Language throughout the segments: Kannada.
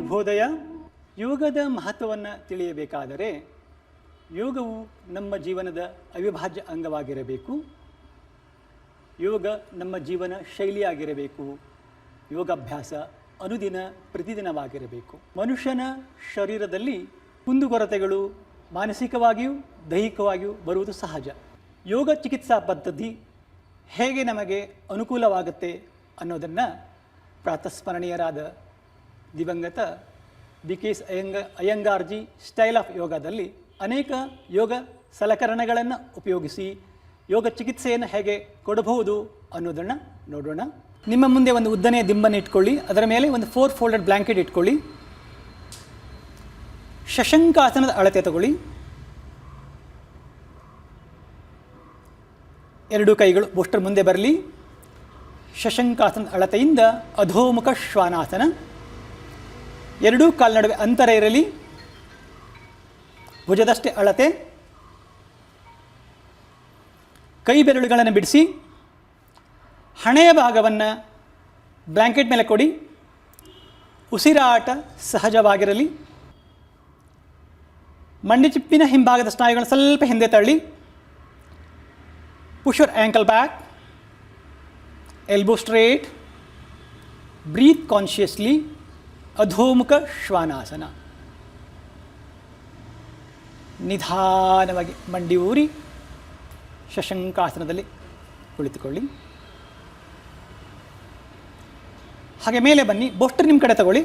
ಶುಭೋದಯ. ಯೋಗದ ಮಹತ್ವವನ್ನು ತಿಳಿಯಬೇಕಾದರೆ ಯೋಗವು ನಮ್ಮ ಜೀವನದ ಅವಿಭಾಜ್ಯ ಅಂಗವಾಗಿರಬೇಕು. ಯೋಗ ನಮ್ಮ ಜೀವನ ಶೈಲಿಯಾಗಿರಬೇಕು. ಯೋಗಾಭ್ಯಾಸ ಅನುದಿನ ಪ್ರತಿದಿನವಾಗಿರಬೇಕು. ಮನುಷ್ಯನ ಶರೀರದಲ್ಲಿ ಕುಂದುಕೊರತೆಗಳು ಮಾನಸಿಕವಾಗಿಯೂ ದೈಹಿಕವಾಗಿಯೂ ಬರುವುದು ಸಹಜ. ಯೋಗ ಚಿಕಿತ್ಸಾ ಪದ್ಧತಿ ಹೇಗೆ ನಮಗೆ ಅನುಕೂಲವಾಗುತ್ತೆ ಅನ್ನೋದನ್ನು ಪ್ರಾತಸ್ಮರಣೀಯರಾದ ದಿವಂಗತ BKS ಅಯ್ಯಂಗಾರ್ಜಿ ಸ್ಟೈಲ್ ಆಫ್ ಯೋಗದಲ್ಲಿ ಅನೇಕ ಯೋಗ ಸಲಕರಣೆಗಳನ್ನು ಉಪಯೋಗಿಸಿ ಯೋಗ ಚಿಕಿತ್ಸೆಯನ್ನು ಹೇಗೆ ಕೊಡಬಹುದು ಅನ್ನೋದನ್ನು ನೋಡೋಣ. ನಿಮ್ಮ ಮುಂದೆ ಒಂದು ಉದ್ದನೆಯ ದಿಂಬನ್ನು ಇಟ್ಕೊಳ್ಳಿ. ಅದರ ಮೇಲೆ ಒಂದು 4 ಫೋಲ್ಡೆಡ್ ಬ್ಲ್ಯಾಂಕೆಟ್ ಇಟ್ಕೊಳ್ಳಿ. ಶಶಂಕಾಸನದ ಅಳತೆ ತಗೊಳ್ಳಿ. 2 ಕೈಗಳು ಬೋಸ್ಟರ್ ಮುಂದೆ ಬರಲಿ. ಶಶಂಕಾಸನದ ಅಳತೆಯಿಂದ ಅಧೋಮುಖ ಶ್ವಾನಾಸನ. 2 ಕಾಲ ನಡುವೆ ಅಂತರ ಇರಲಿ. ಭುಜದಷ್ಟೇ ಅಳತೆ. ಕೈ ಬೆರಳುಗಳನ್ನು ಬಿಡಿಸಿ ಹಣೆಯ ಭಾಗವನ್ನು ಬ್ಲ್ಯಾಂಕೆಟ್ ಮೇಲೆ ಕೊಡಿ. ಉಸಿರಾಟ ಸಹಜವಾಗಿರಲಿ. ಮಂಡಿ ಚಿಪ್ಪಿನ ಹಿಂಭಾಗದ ಸ್ನಾಯುಗಳನ್ನು ಸ್ವಲ್ಪ ಹಿಂದೆ ತಳ್ಳಿ. Push your ankle back. Elbow straight. Breathe consciously. ಅಧೋಮುಖ ಶ್ವಾನಾಸನ. ನಿಧಾನವಾಗಿ ಮಂಡಿ ಊರಿ ಶಶಂಕಾಸನದಲ್ಲಿ ಕುಳಿತುಕೊಳ್ಳಿ. ಹಾಗೆ ಮೇಲೆ ಬನ್ನಿ. ಬೋಸ್ಟರ್ ನಿಮ್ಮ ಕಡೆ ತಗೊಳ್ಳಿ.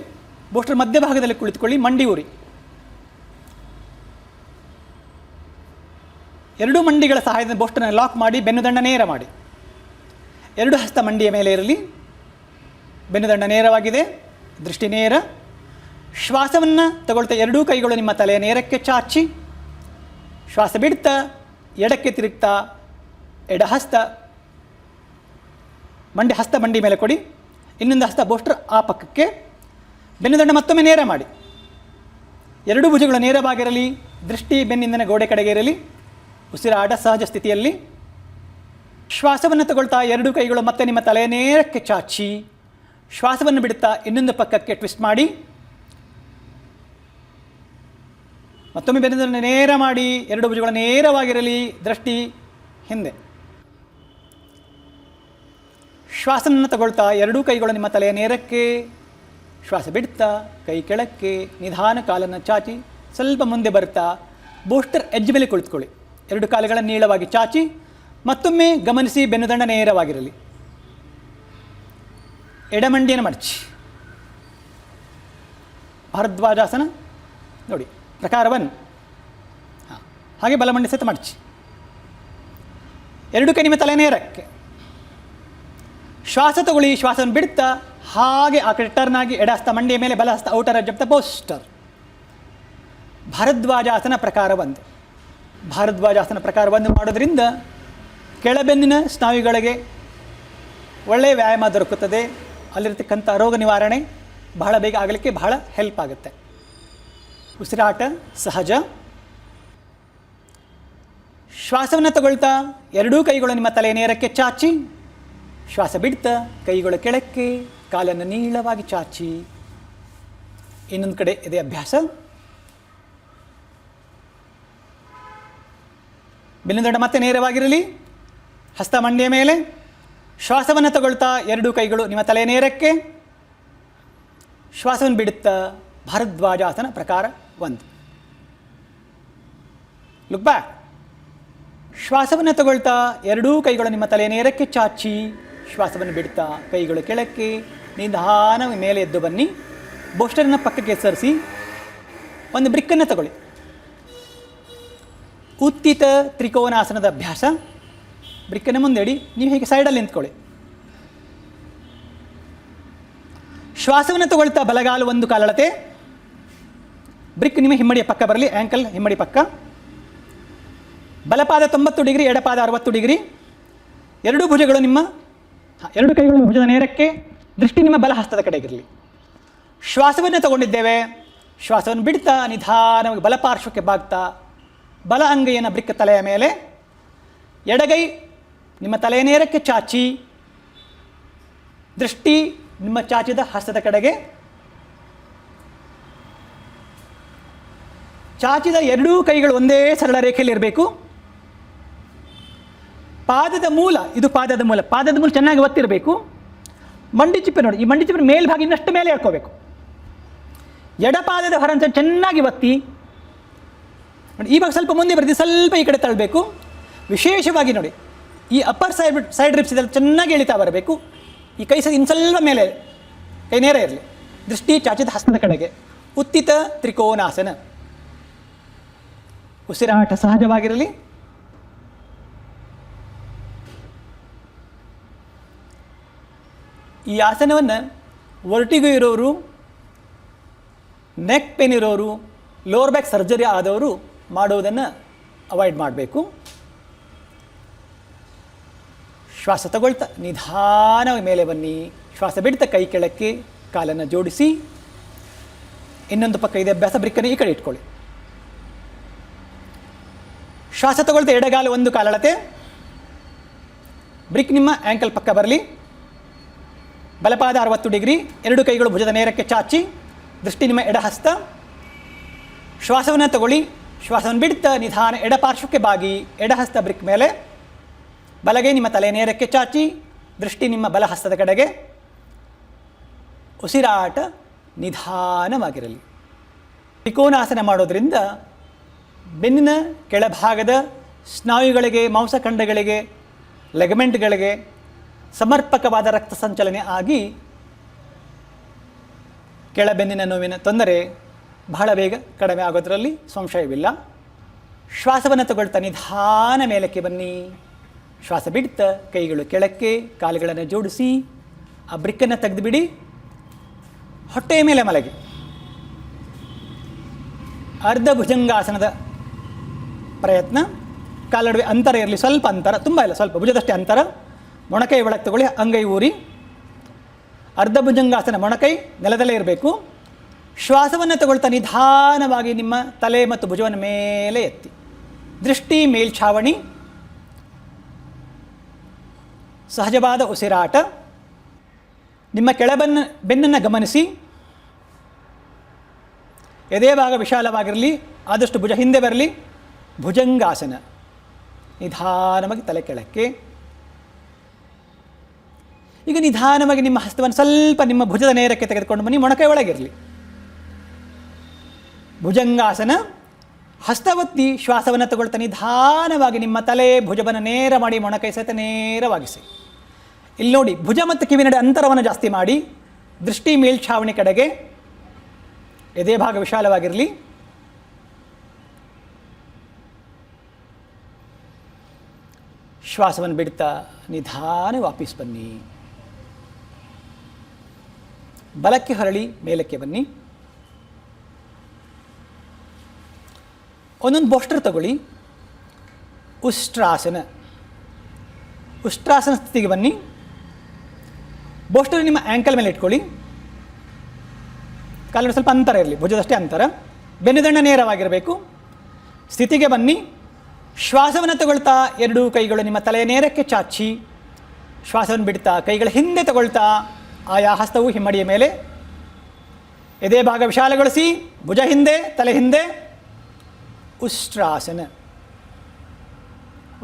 ಬೋಸ್ಟರ್ ಮಧ್ಯಭಾಗದಲ್ಲಿ ಕುಳಿತುಕೊಳ್ಳಿ. ಮಂಡಿ ಊರಿ. 2 ಮಂಡಿಗಳ ಸಹಾಯದಿಂದ ಬೋಸ್ಟರ್ನ ಲಾಕ್ ಮಾಡಿ ಬೆನ್ನುದಂಡ ನೇರ ಮಾಡಿ. 2 ಹಸ್ತ ಮಂಡಿಯ ಮೇಲೆ ಇರಲಿ. ಬೆನ್ನುದಂಡ ನೇರವಾಗಿದೆ. ದೃಷ್ಟಿ ನೇರ. ಶ್ವಾಸವನ್ನು ತಗೊಳ್ತಾ 2 ಕೈಗಳು ನಿಮ್ಮ ತಲೆಯ ನೇರಕ್ಕೆ ಚಾಚಿ ಶ್ವಾಸ ಬಿಡ್ತಾ ಎಡಕ್ಕೆ ತಿರುಗ್ತಾ ಎಡ ಹಸ್ತ ಮಂಡಿ ಮೇಲೆ ಕೊಡಿ. ಇನ್ನೊಂದು ಹಸ್ತ ಬೋಸ್ಟರ್ ಆ ಪಕ್ಕಕ್ಕೆ. ಬೆನ್ನುದಂಡ ಮತ್ತೊಮ್ಮೆ ನೇರ ಮಾಡಿ. 2 ಭುಜಗಳು ನೇರವಾಗಿರಲಿ. ದೃಷ್ಟಿ ಬೆನ್ನಿಂದನೇ ಗೋಡೆ ಕಡೆಗೆ ಇರಲಿ. ಉಸಿರಾಟ ಸಹಜ ಸ್ಥಿತಿಯಲ್ಲಿ. ಶ್ವಾಸವನ್ನು ತಗೊಳ್ತಾ 2 ಕೈಗಳು ಮತ್ತೆ ನಿಮ್ಮ ತಲೆಯ ನೇರಕ್ಕೆ ಚಾಚಿ ಶ್ವಾಸವನ್ನು ಬಿಡುತ್ತಾ ಇನ್ನೊಂದು ಪಕ್ಕಕ್ಕೆ ಟ್ವಿಸ್ಟ್ ಮಾಡಿ. ಮತ್ತೊಮ್ಮೆ ಬೆನ್ನುದನ್ನು ನೇರ ಮಾಡಿ. 2 ಭುಜಗಳು ನೇರವಾಗಿರಲಿ. ದೃಷ್ಟಿ ಹಿಂದೆ. ಶ್ವಾಸವನ್ನು ತಗೊಳ್ತಾ 2 ಕೈಗಳು ನಿಮ್ಮ ತಲೆಯ ನೇರಕ್ಕೆ. ಶ್ವಾಸ ಬಿಡ್ತಾ ಕೈ ಕೆಳಕ್ಕೆ. ನಿಧಾನ ಕಾಲನ್ನು ಚಾಚಿ ಸ್ವಲ್ಪ ಮುಂದೆ ಬರ್ತಾ ಬೋಸ್ಟರ್ ಎಡ್ಜ್ ಮೇಲೆ ಕುಳಿತುಕೊಳ್ಳಿ. 2 ಕಾಲುಗಳನ್ನು ನೀಳವಾಗಿ ಚಾಚಿ ಮತ್ತೊಮ್ಮೆ ಗಮನಿಸಿ ಬೆನ್ನುದಂಡ ನೇರವಾಗಿರಲಿ. ಎಡಮಂಡಿಯನ್ನು ಮಡಚಿ. ಭಾರದ್ವಾಜಾಸನ ನೋಡಿ, ಪ್ರಕಾರ 1. ಹಾಗೆ ಬಲಮಂಡಿ ಸಹಿತ ಮಡಚಿ. 2 ಕೈ ನಿಮ್ಮ ತಲೆ ನೇರಕ್ಕೆ. ಶ್ವಾಸ ತಗೊಳ್ಳಿ. ಶ್ವಾಸವನ್ನು ಬಿಡ್ತಾ ಹಾಗೆ ಆ ಕಡೆ ಟರ್ನ್ ಆಗಿ ಎಡಹಸ್ತ ಮಂಡಿಯ ಮೇಲೆ, ಬಲಹಸ್ತ outer edge of the bolster. ಭಾರದ್ವಾಜಾಸನ ಪ್ರಕಾರ 1. ಭಾರದ್ವಾಜಾಸನ ಪ್ರಕಾರ 1 ಮಾಡೋದ್ರಿಂದ ಕೆಳಬೆನ್ನಿನ ಸ್ನಾಯುಗಳಿಗೆ ಒಳ್ಳೆಯ ವ್ಯಾಯಾಮ ದೊರಕುತ್ತದೆ. ಅಲ್ಲಿರ್ತಕ್ಕಂಥ ರೋಗ ನಿವಾರಣೆ ಬಹಳ ಬೇಗ ಆಗಲಿಕ್ಕೆ ಬಹಳ ಹೆಲ್ಪ್ ಆಗುತ್ತೆ. ಉಸಿರಾಟ ಸಹಜ. ಶ್ವಾಸವನ್ನು ತಗೊಳ್ತಾ 2 ಕೈಗಳು ನಿಮ್ಮ ತಲೆಯ ನೇರಕ್ಕೆ ಚಾಚಿ ಶ್ವಾಸ ಬಿಡ್ತಾ ಕೈಗಳು ಕೆಳಕ್ಕೆ, ಕಾಲನ್ನು ನೀಳವಾಗಿ ಚಾಚಿ. ಇನ್ನೊಂದು ಕಡೆ ಇದೆ ಅಭ್ಯಾಸ. ಬೆನ್ನುದಂಡ ಮತ್ತೆ ನೇರವಾಗಿರಲಿ. ಹಸ್ತ ಮಂಡಿಯ ಮೇಲೆ. ಶ್ವಾಸವನ್ನು ತಗೊಳ್ತಾ 2 ಕೈಗಳು ನಿಮ್ಮ ತಲೆಯ ನೇರಕ್ಕೆ. ಶ್ವಾಸವನ್ನು ಬಿಡುತ್ತಾ ಭಾರದ್ವಾಜಾಸನ ಪ್ರಕಾರ 1. Look back. ಶ್ವಾಸವನ್ನು ತಗೊಳ್ತಾ 2 ಕೈಗಳು ನಿಮ್ಮ ತಲೆಯ ನೇರಕ್ಕೆ ಚಾಚಿ ಶ್ವಾಸವನ್ನು ಬಿಡ್ತಾ ಕೈಗಳು ಕೆಳಕ್ಕೆ. ನಿಧಾನ ಮೇಲೆ ಎದ್ದು ಬನ್ನಿ. ಬೋಸ್ಟರ್ನ ಪಕ್ಕಕ್ಕೆ ಸರಿಸಿ ಒಂದು ಬ್ರಿಕ್ಕನ್ನು ತಗೊಳ್ಳಿ. ಉತ್ತಿತ ತ್ರಿಕೋನಾಸನದ ಅಭ್ಯಾಸ. ಬ್ರಿಕ್ಕನ್ನು ಮುಂದೆ ಇಡಿ. ನೀವು ಹೀಗೆ ಸೈಡಲ್ಲಿ ನಿಂತ್ಕೊಳ್ಳಿ. ಶ್ವಾಸವನ್ನು ತಗೊಳ್ತಾ ಬಲಗಾಲು 1 ಕಾಲಳತೆ. ಬ್ರಿಕ್ ನಿಮ್ಮ ಹಿಮ್ಮಡಿಯ ಪಕ್ಕ ಬರಲಿ. ಆ್ಯಂಕಲ್ ಹಿಮ್ಮಡಿ ಪಕ್ಕ. ಬಲಪಾದ 90 ಡಿಗ್ರಿ, ಎಡಪಾದ 60 ಡಿಗ್ರಿ. 2 ಭುಜಗಳು ನಿಮ್ಮ 2 ಕೈಗಳು ಭುಜದ ನೇರಕ್ಕೆ. ದೃಷ್ಟಿ ನಿಮ್ಮ ಬಲ ಹಸ್ತದ ಕಡೆಗಿರಲಿ. ಶ್ವಾಸವನ್ನು ತಗೊಂಡಿದ್ದೇವೆ. ಶ್ವಾಸವನ್ನು ಬಿಡ್ತಾ ನಿಧಾನವಾಗಿ ಬಲಪಾರ್ಶ್ವಕ್ಕೆ ಬಾಗ್ತಾ ಬಲ ಅಂಗೈಯನ್ನು ಬ್ರಿಕ್ ತಲೆಯ ಮೇಲೆ. ಎಡಗೈ ನಿಮ್ಮ ತಲೆಯ ನೇರಕ್ಕೆ ಚಾಚಿ ದೃಷ್ಟಿ ನಿಮ್ಮ ಚಾಚಿದ ಹಸ್ತದ ಕಡೆಗೆ. ಚಾಚಿದ ಎರಡೂ ಕೈಗಳು ಒಂದೇ ಸರಳ ರೇಖೆಯಲ್ಲಿ ಇರಬೇಕು. ಪಾದದ ಮೂಲ, ಇದು ಪಾದದ ಮೂಲ ಚೆನ್ನಾಗಿ ಒತ್ತಿರಬೇಕು. ಮಂಡಿ ಚಿಪ್ಪೆ ನೋಡಿ, ಈ ಮಂಡಿ ಚಿಪ್ಪೆ ಮೇಲ್ಭಾಗ ಇನ್ನಷ್ಟು ಮೇಲೆ ಎಳ್ಕೋಬೇಕು. ಎಡಪಾದದ ಹೊರಂತ ಚೆನ್ನಾಗಿ ಒತ್ತಿ ನೋಡಿ. ಇವಾಗ ಸ್ವಲ್ಪ ಮುಂದೆ ಬರ್ತೀವಿ, ಸ್ವಲ್ಪ ಈ ಕಡೆ ತಳ್ಳಬೇಕು. ವಿಶೇಷವಾಗಿ ನೋಡಿ, ಈ ಅಪ್ಪರ್ ಸೈಡ್ ರಿಪ್ಸ್ ಇದೆಲ್ಲ ಚೆನ್ನಾಗಿ ಎಳಿತಾ ಬರಬೇಕು. ಈ ಕೈ ಇನ್ನು ಸ್ವಲ್ಪ ಮೇಲೆ, ಕೈ ನೇರ ಇರಲಿ. ದೃಷ್ಟಿ ಚಾಚಿದ ಹಸ್ತದ ಕಡೆಗೆ. ಉತ್ತಿತ ತ್ರಿಕೋನಾಸನ. ಉಸಿರಾಟ ಸಹಜವಾಗಿರಲಿ. ಈ ಆಸನವನ್ನು ವರ್ಟಿಗೋ ಇರೋರು, ನೆಕ್ ಪೇನ್ ಇರೋರು, ಲೋವರ್ ಬ್ಯಾಕ್ ಸರ್ಜರಿ ಆದವರು ಮಾಡುವುದನ್ನು ಅವಾಯ್ಡ್ ಮಾಡಬೇಕು. ಶ್ವಾಸ ತಗೊಳ್ತಾ ನಿಧಾನವಾಗಿ ಮೇಲೆ ಬನ್ನಿ. ಶ್ವಾಸ ಬಿಡ್ತಾ ಕೈ ಕೆಳಕ್ಕೆ, ಕಾಲನ್ನು ಜೋಡಿಸಿ. ಇನ್ನೊಂದು ಪಕ್ಕ ಇದೆ ಅಭ್ಯಾಸ, ಬ್ರಿಕ್ಕನ್ನು ಈ ಕಡೆ ಇಟ್ಕೊಳ್ಳಿ. ಶ್ವಾಸ ತಗೊಳ್ತಾ ಎಡಗಾಲು ಒಂದು ಕಾಲಳತೆ, ಬ್ರಿಕ್ ನಿಮ್ಮ ಆ್ಯಂಕಲ್ ಪಕ್ಕ ಬರಲಿ. ಬಲಪಾದ 60 ಡಿಗ್ರಿ, ಎರಡು ಕೈಗಳು ಭುಜದ ನೇರಕ್ಕೆ ಚಾಚಿ. ದೃಷ್ಟಿ ನಿಮ್ಮ ಎಡಹಸ್ತ. ಶ್ವಾಸವನ್ನು ತಗೊಳ್ಳಿ. ಶ್ವಾಸವನ್ನು ಬಿಡ್ತಾ ನಿಧಾನ ಎಡಪಾರ್ಶ್ವಕ್ಕೆ ಬಾಗಿ, ಎಡಹಸ್ತ ಬ್ರಿಕ್ ಮೇಲೆ. ಬಲಗೈ ನಿಮ್ಮ ತಲೆ ನೇರಕ್ಕೆ ಚಾಚಿ. ದೃಷ್ಟಿ ನಿಮ್ಮ ಬಲಹಸ್ತದ ಕಡೆಗೆ. ಉಸಿರಾಟ ನಿಧಾನವಾಗಿರಲಿ. ತ್ರಿಕೋನಾಸನ ಮಾಡೋದರಿಂದ ಬೆನ್ನಿನ ಕೆಳಭಾಗದ ಸ್ನಾಯುಗಳಿಗೆ, ಮಾಂಸಖಂಡಗಳಿಗೆ, ಲೆಗಮೆಂಟ್ಗಳಿಗೆ ಸಮರ್ಪಕವಾದ ರಕ್ತ ಸಂಚಲನೆ ಆಗಿ ಕೆಳಬೆನ್ನಿನ ನೋವಿನ ತೊಂದರೆ ಬಹಳ ಬೇಗ ಕಡಿಮೆ ಆಗೋದರಲ್ಲಿ ಸಂಶಯವಿಲ್ಲ. ಶ್ವಾಸವನ್ನು ತಗೊಳ್ತಾ ನಿಧಾನ ಮೇಲಕ್ಕೆ ಬನ್ನಿ. ಶ್ವಾಸ ಬಿಡ್ತಾ ಕೈಗಳು ಕೆಳಕ್ಕೆ, ಕಾಲುಗಳನ್ನು ಜೋಡಿಸಿ. ಆ ಬ್ರಿಕ್ಕನ್ನು ತೆಗೆದುಬಿಡಿ. ಹೊಟ್ಟೆಯ ಮೇಲೆ ಮಲಗಿ. ಅರ್ಧ ಭುಜಂಗಾಸನದ ಪ್ರಯತ್ನ. ಕಾಲಡುವೆ ಅಂತರ ಇರಲಿ, ಸ್ವಲ್ಪ ಅಂತರ, ತುಂಬ ಇಲ್ಲ, ಸ್ವಲ್ಪ ಭುಜದಷ್ಟೇ ಅಂತರ. ಮೊಣಕೈ ಒಳಗೆ ತಗೊಳ್ಳಿ, ಅಂಗೈ ಊರಿ. ಅರ್ಧ ಭುಜಂಗಾಸನ, ಮೊಣಕೈ ನೆಲದಲ್ಲೇ ಇರಬೇಕು. ಶ್ವಾಸವನ್ನು ತಗೊಳ್ತಾ ನಿಧಾನವಾಗಿ ನಿಮ್ಮ ತಲೆ ಮತ್ತು ಭುಜವನ್ನು ಮೇಲೆ ಎತ್ತಿ. ದೃಷ್ಟಿ ಮೇಲ್ಛಾವಣಿ. ಸಹಜವಾದ ಉಸಿರಾಟ. ನಿಮ್ಮ ಬೆನ್ನನ್ನು ಗಮನಿಸಿ. ಎದೆ ಭಾಗ ವಿಶಾಲವಾಗಿರಲಿ, ಆದಷ್ಟು ಭುಜ ಹಿಂದೆ ಬರಲಿ. ಭುಜಂಗಾಸನ. ನಿಧಾನವಾಗಿ ತಲೆ ಕೆಳಕ್ಕೆ. ಈಗ ನಿಧಾನವಾಗಿ ನಿಮ್ಮ ಹಸ್ತವನ್ನು ಸ್ವಲ್ಪ ನಿಮ್ಮ ಭುಜದ ನೇರಕ್ಕೆ ತೆಗೆದುಕೊಂಡು ಬನ್ನಿ. ಮೊಣಕೈ ಒಳಗಿರಲಿ. ಭುಜಂಗಾಸನ. ಹಸ್ತವತ್ತಿ ಶ್ವಾಸವನ್ನು ತಗೊಳ್ತಾ ನಿಧಾನವಾಗಿ ನಿಮ್ಮ ತಲೆ ಭುಜವನ್ನು ನೇರ ಮಾಡಿ, ಮೊಣಕೈ ಸಹಿತ ನೇರವಾಗಿಸಿ. ಇಲ್ಲಿ ನೋಡಿ, ಭುಜ ಮತ್ತು ಕಿವಿ ನಡೆ ಅಂತರವನ್ನು ಜಾಸ್ತಿ ಮಾಡಿ. ದೃಷ್ಟಿ ಮೇಲ್ಛಾವಣಿ ಕಡೆಗೆ. ಎದೆ ಭಾಗ ವಿಶಾಲವಾಗಿರಲಿ. ಶ್ವಾಸವನ್ನು ಬಿಡ್ತಾ ನಿಧಾನ ವಾಪಸ್ ಬನ್ನಿ. ಬಲಕ್ಕೆ ಹೊರಳಿ ಮೇಲಕ್ಕೆ ಬನ್ನಿ. ಒಂದೊಂದು ಪೋಸ್ಟರ್ ತಗೊಳ್ಳಿ. ಉಷ್ಟ್ರಾಸನ. ಉಷ್ಟ್ರಾಸನ ಸ್ಥಿತಿಗೆ ಬನ್ನಿ. ಬೋಸ್ಟರ್ ನಿಮ್ಮ ಆ್ಯಂಕಲ್ ಮೇಲೆ ಇಟ್ಕೊಳ್ಳಿ. ಕಾಲಿನ ಸ್ವಲ್ಪ ಅಂತರ ಇರಲಿ, ಭುಜದಷ್ಟೇ ಅಂತರ. ಬೆನ್ನುದಂಡ ನೇರವಾಗಿರಬೇಕು. ಸ್ಥಿತಿಗೆ ಬನ್ನಿ. ಶ್ವಾಸವನ್ನು ತಗೊಳ್ತಾ ಎರಡೂ ಕೈಗಳು ನಿಮ್ಮ ತಲೆಯ ನೇರಕ್ಕೆ ಚಾಚಿ. ಶ್ವಾಸವನ್ನು ಬಿಡ್ತಾ ಕೈಗಳ ಹಿಂದೆ ತಗೊಳ್ತಾ ಆಯಾ ಹಸ್ತವು ಹಿಮ್ಮಡಿಯ ಮೇಲೆ. ಎದೆ ಭಾಗ ವಿಶಾಲಗೊಳಿಸಿ. ಭುಜ ಹಿಂದೆ, ತಲೆ ಹಿಂದೆ. ಉಷ್ಟ್ರಾಸನ.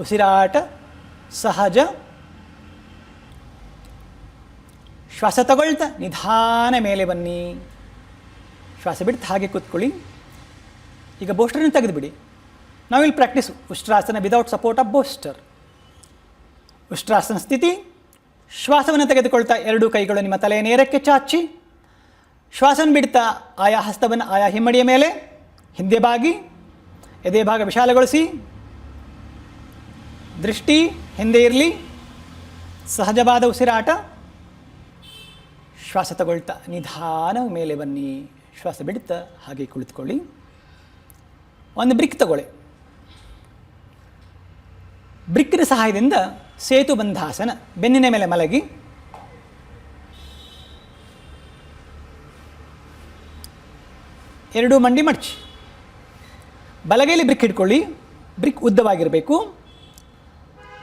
ಉಸಿರಾಟ ಸಹಜ. ಶ್ವಾಸ ತಗೊಳ್ತಾ ನಿಧಾನ ಮೇಲೆ ಬನ್ನಿ. ಶ್ವಾಸ ಬಿಡ್ತಾ ಹಾಗೆ ಕೂತ್ಕೊಳ್ಳಿ. ಈಗ ಬೋಸ್ಟರನ್ನು ತೆಗೆದುಬಿಡಿ. ನಾವು ಇಲ್ಲಿ ಪ್ರಾಕ್ಟೀಸ್ ಉಷ್ಟ್ರಾಸನ ವಿದೌಟ್ ಸಪೋರ್ಟ್ ಆಫ್ ಬೋಸ್ಟರ್. ಉಷ್ಟ್ರಾಸನ ಸ್ಥಿತಿ. ಶ್ವಾಸವನ್ನು ತೆಗೆದುಕೊಳ್ತಾ ಎರಡೂ ಕೈಗಳು ನಿಮ್ಮ ತಲೆಯ ನೇರಕ್ಕೆ ಚಾಚಿ. ಶ್ವಾಸವನ್ನು ಬಿಡ್ತಾ ಆಯಾ ಹಸ್ತವನ್ನು ಆಯಾ ಹಿಮ್ಮಡಿಯ ಮೇಲೆ ಹಿಂದೆ ಬಾಗಿ. ಎದೆ ಭಾಗ ವಿಶಾಲಗೊಳಿಸಿ. ದೃಷ್ಟಿ ಹಿಂದೆ ಇರಲಿ. ಸಹಜವಾದ ಉಸಿರಾಟ. ಶ್ವಾಸ ತಗೊಳ್ತಾ ನಿಧಾನ ಮೇಲೆ ಬನ್ನಿ. ಶ್ವಾಸ ಬಿಡ್ತಾ ಹಾಗೆ ಕುಳಿತುಕೊಳ್ಳಿ. ಒಂದು ಬ್ರಿಕ್ ತಗೊಳ್ಳಿ. ಬ್ರಿಕ್ಕಿನ ಸಹಾಯದಿಂದ ಸೇತುಬಂಧಾಸನ. ಬೆನ್ನಿನ ಮೇಲೆ ಮಲಗಿ. ಎರಡೂ ಮಂಡಿ ಮಡಚಿ. ಬಲಗೈಲಿ ಬ್ರಿಕ್ ಹಿಡ್ಕೊಳ್ಳಿ. ಬ್ರಿಕ್ ಉದ್ದವಾಗಿರಬೇಕು.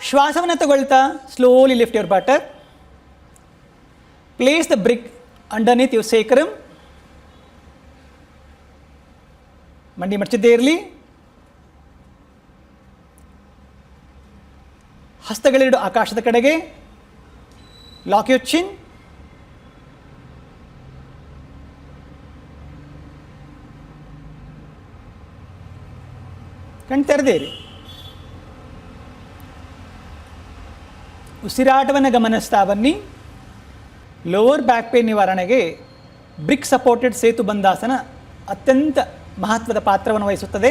ಶ್ವಾಸವನ್ನು ತಗೊಳ್ತಾ slowly lift your buttock. Place the brick underneath your sacrum. ಮಂಡಿ ಮಡಚಿದ್ದೇ ಇರಲಿ. ಹಸ್ತಗಳೆರಡು ಆಕಾಶದ ಕಡೆಗೆ. Lock your chin. ಕಣ್ ತೆರೆದೇ ಇರಿ. ಉಸಿರಾಟವನ್ನು ಗಮನಿಸ್ತಾ ಬನ್ನಿ. ಲೋವರ್ ಬ್ಯಾಕ್ ಪೇನ್ ನಿವಾರಣೆಗೆ ಬ್ರಿಕ್ ಸಪೋರ್ಟೆಡ್ ಸೇತು ಬಂಧಾಸನ ಅತ್ಯಂತ ಮಹತ್ವದ ಪಾತ್ರವನ್ನು ವಹಿಸುತ್ತದೆ.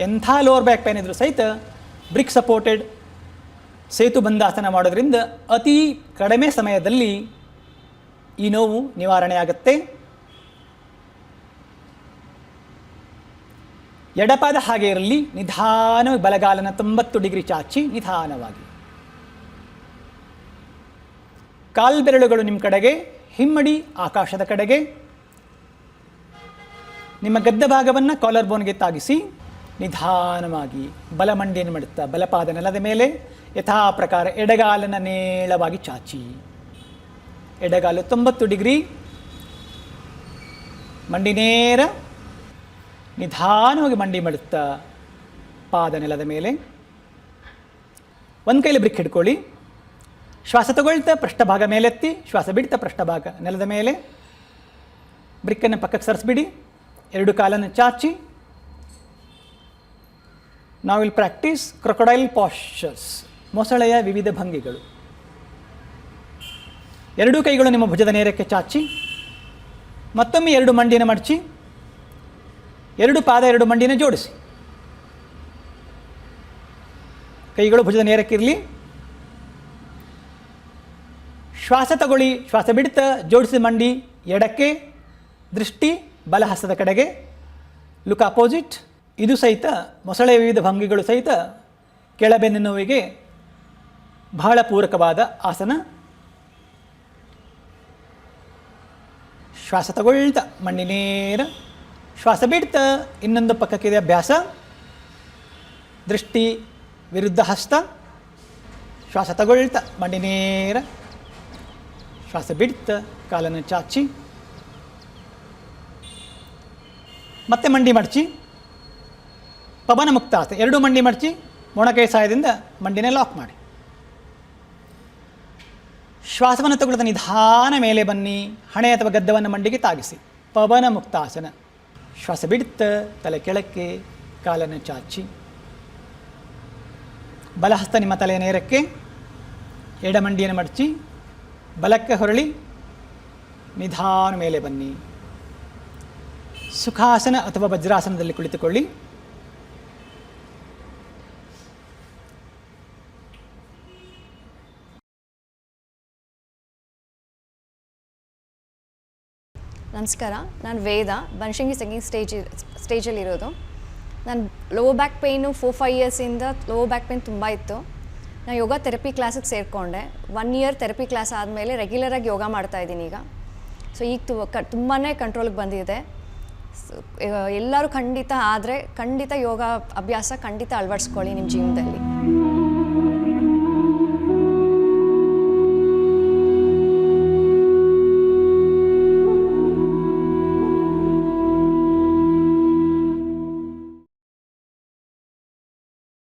ಎಂಥ ಲೋವರ್ ಬ್ಯಾಕ್ ಪೇನ್ ಇದ್ರೂ ಸಹಿತ ಬ್ರಿಕ್ ಸಪೋರ್ಟೆಡ್ ಸೇತು ಬಂಧಾಸನ ಮಾಡೋದ್ರಿಂದ ಅತಿ ಕಡಿಮೆ ಸಮಯದಲ್ಲಿ ಈ ನೋವು ನಿವಾರಣೆಯಾಗುತ್ತೆ. ಎಡಪಾದ ಹಾಗೆ ಇರಲಿ. ನಿಧಾನವಾಗಿ ಬಲಗಾಲನ 90 ಡಿಗ್ರಿ ಚಾಚಿ ನಿಧಾನವಾಗಿ. ಕಾಲ್ಬೆರಳುಗಳು ನಿಮ್ಮ ಕಡೆಗೆ, ಹಿಮ್ಮಡಿ ಆಕಾಶದ ಕಡೆಗೆ. ನಿಮ್ಮ ಗದ್ದ ಭಾಗವನ್ನು ಕಾಲರ್ ಬೋನ್ಗೆ ತಾಗಿಸಿ ನಿಧಾನವಾಗಿ ಬಲಮಂಡಿಯನ್ನು ಮಾಡುತ್ತಾ ಬಲಪಾದ ನೆಲದ ಮೇಲೆ ಯಥಾ ಪ್ರಕಾರ ಎಡಗಾಲನ್ನು ನೇರವಾಗಿ ಚಾಚಿ. ಎಡಗಾಲು 90 ಡಿಗ್ರಿ, ಮಂಡಿ ನೇರ. ನಿಧಾನವಾಗಿ ಮಂಡಿ ಮಾಡುತ್ತಾ ಪಾದ ನೆಲದ ಮೇಲೆ. ಒಂದು ಕೈಲಿ ಬ್ರಿಕ್ ಹಿಡ್ಕೊಳ್ಳಿ. ಶ್ವಾಸ ತಗೊಳ್ತಾ ಪೃಷ್ಠಭಾಗ ಮೇಲೆತ್ತಿ, ಶ್ವಾಸ ಬಿಡ್ತಾ ಪೃಷ್ಠಭಾಗ ನೆಲದ ಮೇಲೆ. ಬ್ರಿಕ್ಕನ್ನು ಪಕ್ಕಕ್ಕೆ ಸರಿಸ್ಬಿಡಿ. ಎರಡು ಕಾಲನ್ನು ಚಾಚಿ. ನಾವು ವಿಲ್ ಪ್ರಾಕ್ಟೀಸ್ ಕ್ರೊಕೊಡೈಲ್ ಪಾಶ್ಚರ್ಸ್, ಮೊಸಳೆಯ ವಿವಿಧ ಭಂಗಿಗಳು. ಎರಡೂ ಕೈಗಳು ನಿಮ್ಮ ಭುಜದ ನೇರಕ್ಕೆ ಚಾಚಿ. ಮತ್ತೊಮ್ಮೆ ಎರಡು ಮಂಡಿನ ಮಡಚಿ. ಎರಡು ಪಾದ ಎರಡು ಮಂಡಿನ ಜೋಡಿಸಿ. ಕೈಗಳು ಭುಜದ ನೇರಕ್ಕಿರಲಿ. ಶ್ವಾಸ ತಗೊಳ್ಳಿ. ಶ್ವಾಸ ಬಿಡ್ತಾ ಜೋಡಿಸಿದ ಮಂಡಿ ಎಡಕ್ಕೆ, ದೃಷ್ಟಿ ಬಲಹಸ್ತದ ಕಡೆಗೆ. Look opposite. ಇದು ಸಹಿತ ಮೊಸಳೆಯ ವಿವಿಧ ಭಂಗಿಗಳು ಸಹಿತ ಕೆಳಬೆನ್ನು ನೋವಿಗೆ ಬಹಳ ಪೂರಕವಾದ ಆಸನ. ಶ್ವಾಸ ತಗೊಳ್ತಾ ಮಂಡಿ ನೇರ. ಶ್ವಾಸ ಬಿಡ್ತಾ ಇನ್ನೊಂದು ಪಕ್ಕಕ್ಕಿದೆ ಅಭ್ಯಾಸ. ದೃಷ್ಟಿ ವಿರುದ್ಧ ಹಸ್ತ. ಶ್ವಾಸ ತಗೊಳ್ತಾ ಮಂಡಿ ನೇರ. ಶ್ವಾಸ ಬಿಡ್ತಾ ಕಾಲನ್ನು ಚಾಚಿ. ಮತ್ತೆ ಮಂಡಿ ಮಡಚಿ. ಪವನ ಮುಕ್ತಾಸನ. ಎರಡು ಮಂಡಿ ಮಡಚಿ ಮೊಣಕೈ ಸಹಾಯದಿಂದ ಮಂಡಿನ ಲಾಕ್ ಮಾಡಿ. ಶ್ವಾಸವನ್ನು ತಗೊಳ್ತಾ ನಿಧಾನ ಮೇಲೆ ಬನ್ನಿ. ಹಣೆ ಅಥವಾ ಗದ್ದವನ್ನು ಮಂಡಿಗೆ ತಾಗಿಸಿ. ಪವನ ಮುಕ್ತಾಸನ. ಶ್ವಾಸ ಬಿಡ್ತಾ ತಲೆ ಕೆಳಕ್ಕೆ, ಕಾಲನ್ನು ಚಾಚಿ. ಬಲಹಸ್ತ ನಿಮ್ಮ ತಲೆಯ ನೇರಕ್ಕೆ. ಎಡಮಂಡಿಯನ್ನು ಮಡಚಿ ಬಲಕ್ಕೆ ಹೊರಳಿ ನಿಧಾನ ಮೇಲೆ ಬನ್ನಿ. ಸುಖಾಸನ ಅಥವಾ ವಜ್ರಾಸನದಲ್ಲಿ ಕುಳಿತುಕೊಳ್ಳಿ. ನಮಸ್ಕಾರ, ನಾನು ವೇದ. ಬನಶಂಕರಿ ಸೆಕೆಂಡ್ ಸ್ಟೇಜಲ್ಲಿರೋದು. ನಾನು ಲೋವರ್ ಬ್ಯಾಕ್ ಪೇಯ್ನು 4-5 ಇಯರ್ಸಿಂದ ಲೋವರ್ ಬ್ಯಾಕ್ ಪೇಯ್ನ್ ತುಂಬ ಇತ್ತು. ನಾನು ಯೋಗ ಥೆರಪಿ ಕ್ಲಾಸಿಗೆ ಸೇರಿಕೊಂಡೆ. 1 ಇಯರ್ ಥೆರಪಿ ಕ್ಲಾಸ್ ಆದಮೇಲೆ ರೆಗ್ಯುಲರಾಗಿ ಯೋಗ ಮಾಡ್ತಾಯಿದ್ದೀನಿ ಈಗ. ಸೊ ಈಗ ತುಂಬಾ ಕಂಟ್ರೋಲ್ಗೆ ಬಂದಿದೆ. ಎಲ್ಲರೂ ಖಂಡಿತ ಯೋಗ ಅಭ್ಯಾಸ ಖಂಡಿತ ಅಳವಡಿಸ್ಕೊಳ್ಳಿ ನಿಮ್ಮ ಜೀವನದಲ್ಲಿ.